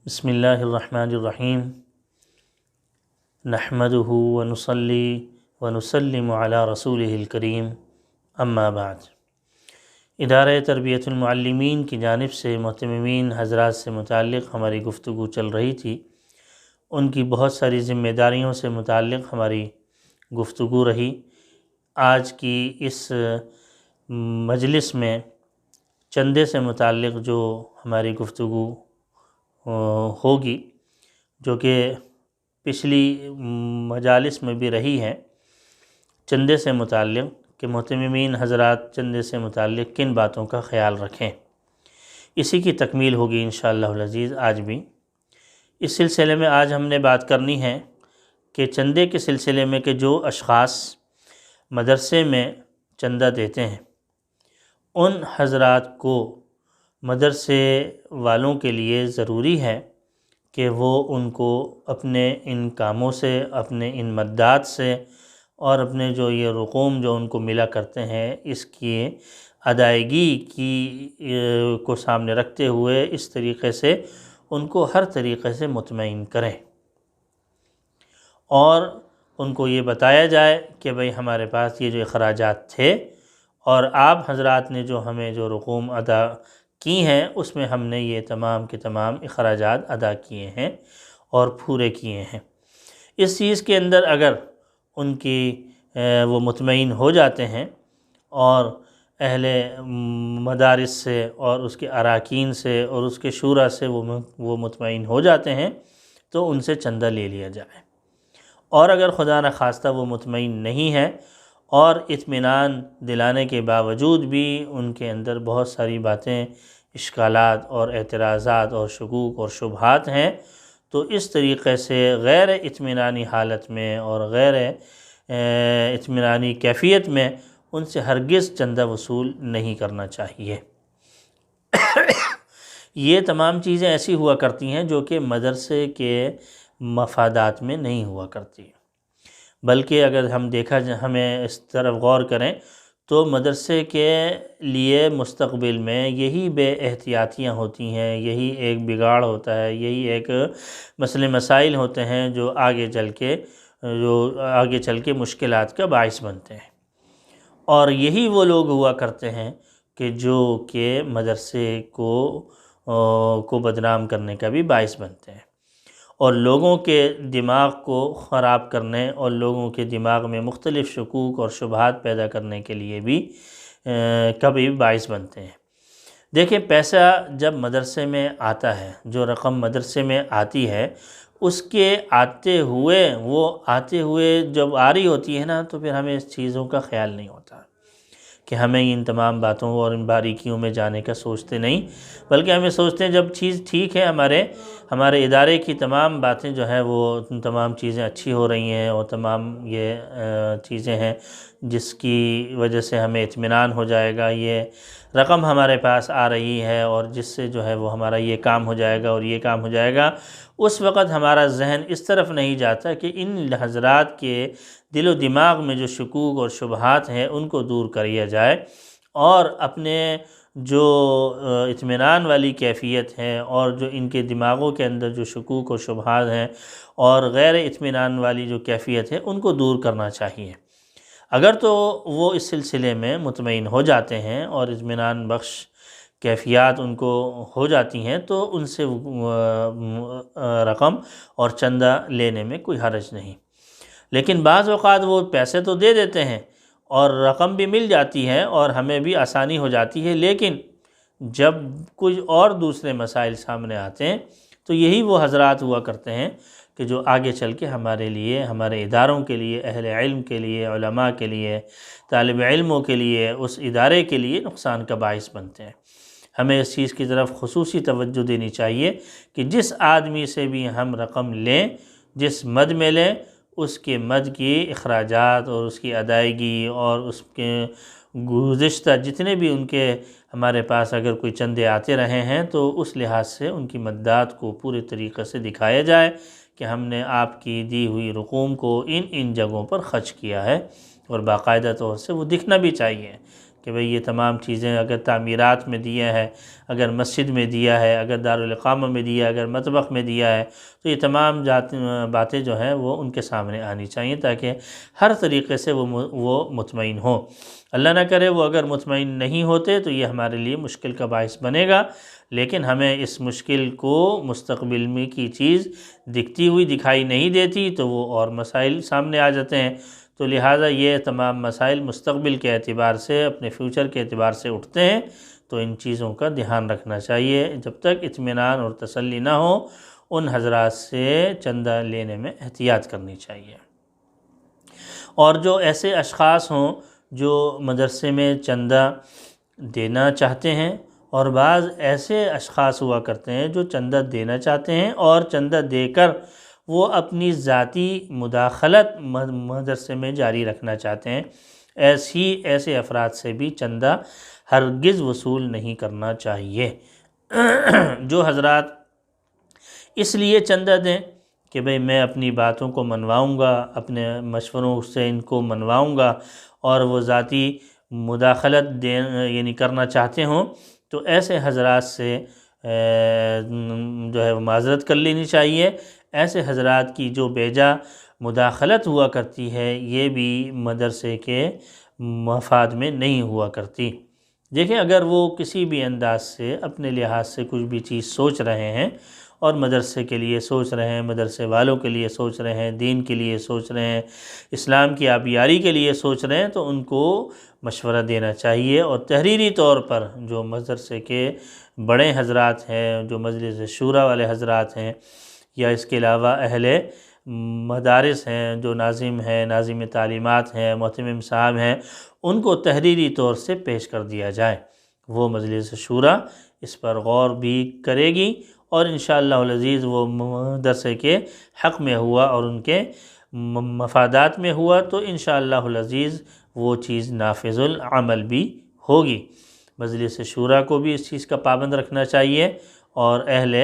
بسم اللہ الرحمن الرحیم نحمدہ ونصلی ونسلم علی رسولہ الکریم اما بعد۔ ادارہ تربیت المعلمین کی جانب سے معتممین حضرات سے متعلق ہماری گفتگو چل رہی تھی، ان کی بہت ساری ذمہ داریوں سے متعلق ہماری گفتگو رہی۔ آج کی اس مجلس میں چندے سے متعلق جو ہماری گفتگو ہوگی، جو کہ پچھلی مجالس میں بھی رہی ہے، چندے سے متعلق کہ معتممین حضرات چندے سے متعلق کن باتوں کا خیال رکھیں، اسی کی تکمیل ہوگی انشاءاللہ العزیز آج بھی۔ اس سلسلے میں آج ہم نے بات کرنی ہے کہ چندے کے سلسلے میں کہ جو اشخاص مدرسے میں چندہ دیتے ہیں، ان حضرات کو مدرسے والوں کے لیے ضروری ہے کہ وہ ان کو اپنے ان کاموں سے، اپنے ان مدات سے اور اپنے جو یہ رقوم جو ان کو ملا کرتے ہیں، اس کی ادائیگی کی کو سامنے رکھتے ہوئے اس طریقے سے ان کو ہر طریقے سے مطمئن کریں، اور ان کو یہ بتایا جائے کہ بھئی ہمارے پاس یہ جو اخراجات تھے اور آپ حضرات نے جو ہمیں جو رقوم ادا کی ہیں، اس میں ہم نے یہ تمام کے تمام اخراجات ادا کیے ہیں اور پورے کیے ہیں۔ اس چیز کے اندر اگر ان کی وہ مطمئن ہو جاتے ہیں اور اہل مدارس سے اور اس کے اراکین سے اور اس کے شورا سے وہ مطمئن ہو جاتے ہیں تو ان سے چندہ لے لیا جائے، اور اگر خدا نخواستہ وہ مطمئن نہیں ہے اور اطمینان دلانے کے باوجود بھی ان کے اندر بہت ساری باتیں، اشکالات اور اعتراضات اور شکوک اور شبہات ہیں، تو اس طریقے سے غیر اطمینانی حالت میں اور غیر اطمینانی کیفیت میں ان سے ہرگز چندہ وصول نہیں کرنا چاہیے۔ یہ تمام چیزیں ایسی ہوا کرتی ہیں جو کہ مدرسے کے مفادات میں نہیں ہوا کرتی، بلکہ اگر ہمیں اس طرف غور کریں تو مدرسے کے لیے مستقبل میں یہی بے احتیاطیاں ہوتی ہیں، یہی ایک بگاڑ ہوتا ہے، یہی ایک مسائل ہوتے ہیں جو آگے چل کے مشکلات کا باعث بنتے ہیں، اور یہی وہ لوگ ہوا کرتے ہیں کہ جو کہ مدرسے کو بدنام کرنے کا بھی باعث بنتے ہیں، اور لوگوں کے دماغ کو خراب کرنے اور لوگوں کے دماغ میں مختلف شکوک اور شبہات پیدا کرنے کے لیے بھی کبھی باعث بنتے ہیں۔ دیکھیں، پیسہ جب مدرسے میں آتا ہے، جو رقم مدرسے میں آتی ہے، اس کے آتے ہوئے جب آ رہی ہوتی ہے نا، تو پھر ہمیں اس چیزوں کا خیال نہیں ہوتا کہ ہمیں ان تمام باتوں اور ان باریکیوں میں جانے کا سوچتے نہیں، بلکہ ہمیں سوچتے ہیں جب چیز ٹھیک ہے، ہمارے ادارے کی تمام باتیں جو ہیں وہ تمام چیزیں اچھی ہو رہی ہیں اور تمام یہ چیزیں ہیں جس کی وجہ سے ہمیں اطمینان ہو جائے گا، یہ رقم ہمارے پاس آ رہی ہے اور جس سے جو ہے وہ ہمارا یہ کام ہو جائے گا اور یہ کام ہو جائے گا، اس وقت ہمارا ذہن اس طرف نہیں جاتا کہ ان حضرات کے دل و دماغ میں جو شکوک اور شبہات ہیں ان کو دور کیا جائے، اور اپنے جو اطمینان والی کیفیت ہے اور جو ان کے دماغوں کے اندر جو شکوک و شبہات ہیں اور غیر اطمینان والی جو کیفیت ہے ان کو دور کرنا چاہیے۔ اگر تو وہ اس سلسلے میں مطمئن ہو جاتے ہیں اور اطمینان بخش کیفیات ان کو ہو جاتی ہیں تو ان سے رقم اور چندہ لینے میں کوئی حرج نہیں، لیکن بعض اوقات وہ پیسے تو دے دیتے ہیں اور رقم بھی مل جاتی ہے اور ہمیں بھی آسانی ہو جاتی ہے، لیکن جب کچھ اور دوسرے مسائل سامنے آتے ہیں تو یہی وہ حضرات ہوا کرتے ہیں کہ جو آگے چل کے ہمارے لیے، ہمارے اداروں کے لیے، اہل علم کے لیے، علماء کے لیے، طالب علموں کے لیے، اس ادارے کے لیے نقصان کا باعث بنتے ہیں۔ ہمیں اس چیز کی طرف خصوصی توجہ دینی چاہیے کہ جس آدمی سے بھی ہم رقم لیں، جس مد میں لیں، اس کے مد کی اخراجات اور اس کی ادائیگی اور اس کے گزشتہ جتنے بھی ان کے ہمارے پاس اگر کوئی چندے آتے رہے ہیں تو اس لحاظ سے ان کی مدات کو پورے طریقے سے دکھایا جائے کہ ہم نے آپ کی دی ہوئی رقوم کو ان جگہوں پر خرچ کیا ہے، اور باقاعدہ طور سے وہ دکھنا بھی چاہیے کہ بھئی یہ تمام چیزیں اگر تعمیرات میں دیا ہے، اگر مسجد میں دیا ہے، اگر دارالاقامہ میں دیا ہے، اگر مطبخ میں دیا ہے، تو یہ تمام باتیں جو ہیں وہ ان کے سامنے آنی چاہیے تاکہ ہر طریقے سے وہ مطمئن ہو۔ اللہ نہ کرے وہ اگر مطمئن نہیں ہوتے تو یہ ہمارے لیے مشکل کا باعث بنے گا، لیکن ہمیں اس مشکل کو مستقبل میں کی چیز دکھتی ہوئی دکھائی نہیں دیتی تو وہ اور مسائل سامنے آ جاتے ہیں، تو لہٰذا یہ تمام مسائل مستقبل کے اعتبار سے، اپنے فیوچر کے اعتبار سے اٹھتے ہیں، تو ان چیزوں کا دھیان رکھنا چاہیے۔ جب تک اطمینان اور تسلی نہ ہو ان حضرات سے چندہ لینے میں احتیاط کرنی چاہیے۔ اور جو ایسے اشخاص ہوں جو مدرسے میں چندہ دینا چاہتے ہیں، اور بعض ایسے اشخاص ہوا کرتے ہیں جو چندہ دینا چاہتے ہیں اور چندہ دے کر وہ اپنی ذاتی مداخلت مدرسے میں جاری رکھنا چاہتے ہیں، ایسے افراد سے بھی چندہ ہرگز وصول نہیں کرنا چاہیے۔ جو حضرات اس لیے چندہ دیں کہ بھئی میں اپنی باتوں کو منواؤں گا، اپنے مشوروں سے ان کو منواؤں گا، اور وہ ذاتی مداخلت یعنی کرنا چاہتے ہوں، تو ایسے حضرات سے جو ہے معذرت کر لینی چاہیے۔ ایسے حضرات کی جو بیجا مداخلت ہوا کرتی ہے یہ بھی مدرسے کے مفاد میں نہیں ہوا کرتی۔ دیکھیں اگر وہ کسی بھی انداز سے اپنے لحاظ سے کچھ بھی چیز سوچ رہے ہیں اور مدرسے کے لیے سوچ رہے ہیں، مدرسے والوں کے لیے سوچ رہے ہیں، دین کے لیے سوچ رہے ہیں، اسلام کی آبیاری کے لیے سوچ رہے ہیں، تو ان کو مشورہ دینا چاہیے، اور تحریری طور پر جو مدرسے کے بڑے حضرات ہیں، جو مجلس شورا والے حضرات ہیں، یا اس کے علاوہ اہل مدارس ہیں، جو ناظم ہیں، ناظم تعلیمات ہیں، محتمم صاحب ہیں، ان کو تحریری طور سے پیش کر دیا جائے۔ وہ مجلس شورا اس پر غور بھی کرے گی، اور انشاءاللہ العزیز وہ مدرسے کے حق میں ہوا اور ان کے مفادات میں ہوا تو انشاءاللہ العزیز وہ چیز نافذ العمل بھی ہوگی۔ مجلس شورا کو بھی اس چیز کا پابند رکھنا چاہیے، اور اہل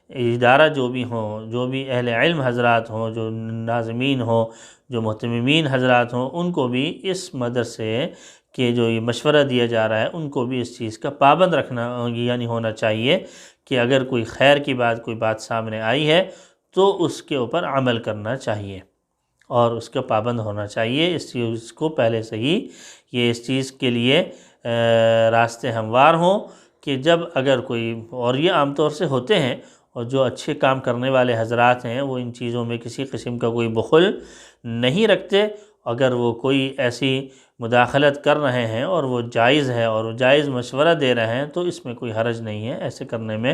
ادارہ جو بھی ہوں، جو بھی اہل علم حضرات ہوں، جو ناظمین ہوں، جو محتممین حضرات ہوں، ان کو بھی اس مدرسے کہ جو یہ مشورہ دیا جا رہا ہے ان کو بھی اس چیز کا پابند رکھنا یعنی ہونا چاہیے کہ اگر کوئی خیر کی بات، کوئی بات سامنے آئی ہے تو اس کے اوپر عمل کرنا چاہیے اور اس کا پابند ہونا چاہیے۔ اس چیز کو پہلے سے ہی یہ اس چیز کے لیے راستے ہموار ہوں کہ جب اگر کوئی، اور یہ عام طور سے ہوتے ہیں، اور جو اچھے کام کرنے والے حضرات ہیں وہ ان چیزوں میں کسی قسم کا کوئی بخل نہیں رکھتے۔ اگر وہ کوئی ایسی مداخلت کر رہے ہیں اور وہ جائز ہے اور وہ جائز مشورہ دے رہے ہیں تو اس میں کوئی حرج نہیں ہے ایسے کرنے میں۔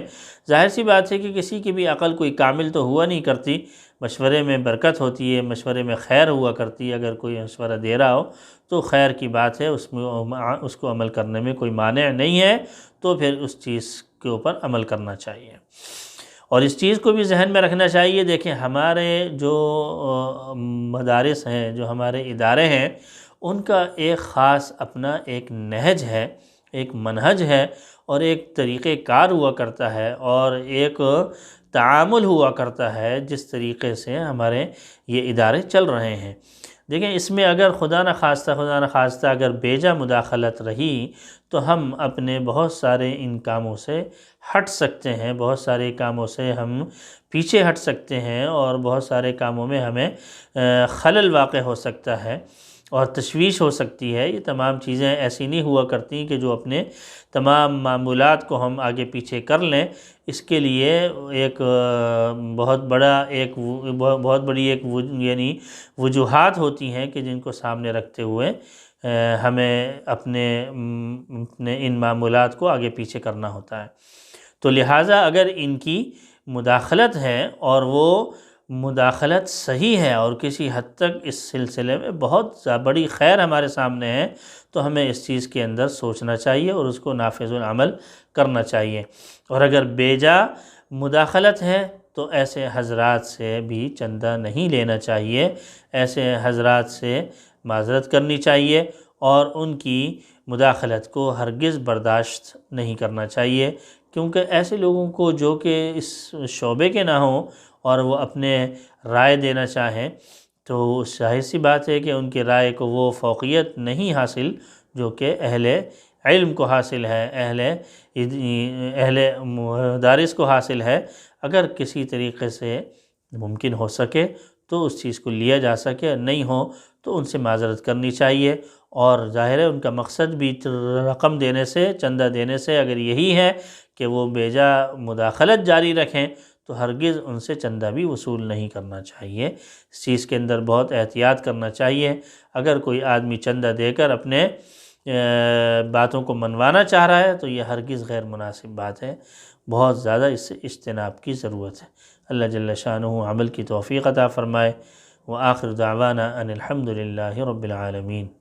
ظاہر سی بات ہے کہ کسی کی بھی عقل کوئی کامل تو ہوا نہیں کرتی، مشورے میں برکت ہوتی ہے، مشورے میں خیر ہوا کرتی ہے۔ اگر کوئی مشورہ دے رہا ہو تو خیر کی بات ہے، اس کو عمل کرنے میں کوئی مانع نہیں ہے، تو پھر اس چیز کے اوپر عمل کرنا چاہیے۔ اور اس چیز کو بھی ذہن میں رکھنا چاہیے، دیکھیں ہمارے جو مدارس ہیں، جو ہمارے ادارے ہیں، ان کا ایک خاص اپنا ایک نہج ہے، ایک منہج ہے، اور ایک طریقہ کار ہوا کرتا ہے، اور ایک تعامل ہوا کرتا ہے جس طریقے سے ہمارے یہ ادارے چل رہے ہیں۔ دیکھیں اس میں اگر خدا نخواستہ اگر بیجا مداخلت رہی تو ہم اپنے بہت سارے ان کاموں سے ہٹ سکتے ہیں، بہت سارے کاموں سے ہم پیچھے ہٹ سکتے ہیں، اور بہت سارے کاموں میں ہمیں خلل واقع ہو سکتا ہے اور تشویش ہو سکتی ہے۔ یہ تمام چیزیں ایسی نہیں ہوا کرتی کہ جو اپنے تمام معمولات کو ہم آگے پیچھے کر لیں۔ اس کے لیے ایک بہت بڑی ایک یعنی وجوہات ہوتی ہیں کہ جن کو سامنے رکھتے ہوئے ہمیں اپنے ان معمولات کو آگے پیچھے کرنا ہوتا ہے۔ تو لہٰذا اگر ان کی مداخلت ہے اور وہ مداخلت صحیح ہے اور کسی حد تک اس سلسلے میں بہت بڑی خیر ہمارے سامنے ہے تو ہمیں اس چیز کے اندر سوچنا چاہیے اور اس کو نافذ العمل کرنا چاہیے۔ اور اگر بیجا مداخلت ہے تو ایسے حضرات سے بھی چندہ نہیں لینا چاہیے، ایسے حضرات سے معذرت کرنی چاہیے اور ان کی مداخلت کو ہرگز برداشت نہیں کرنا چاہیے، کیونکہ ایسے لوگوں کو جو کہ اس شعبے کے نہ ہوں اور وہ اپنے رائے دینا چاہیں تو ظاہر سی بات ہے کہ ان کی رائے کو وہ فوقیت نہیں حاصل جو کہ اہل علم کو حاصل ہے، اہل مدارس کو حاصل ہے، اگر کسی طریقے سے ممکن ہو سکے تو اس چیز کو لیا جا سکے، نہیں ہو تو ان سے معذرت کرنی چاہیے۔ اور ظاہر ہے ان کا مقصد بھی رقم دینے سے، چندہ دینے سے اگر یہی ہے کہ وہ بیجا مداخلت جاری رکھیں تو ہرگز ان سے چندہ بھی وصول نہیں کرنا چاہیے۔ اس چیز کے اندر بہت احتیاط کرنا چاہیے۔ اگر کوئی آدمی چندہ دے کر اپنے باتوں کو منوانا چاہ رہا ہے تو یہ ہرگز غیر مناسب بات ہے، بہت زیادہ اس سے اجتناب کی ضرورت ہے۔ اللہ جل شانہ عمل کی توفیق عطا فرمائے۔ وآخر دعوانا ان الحمد للہ رب العالمین۔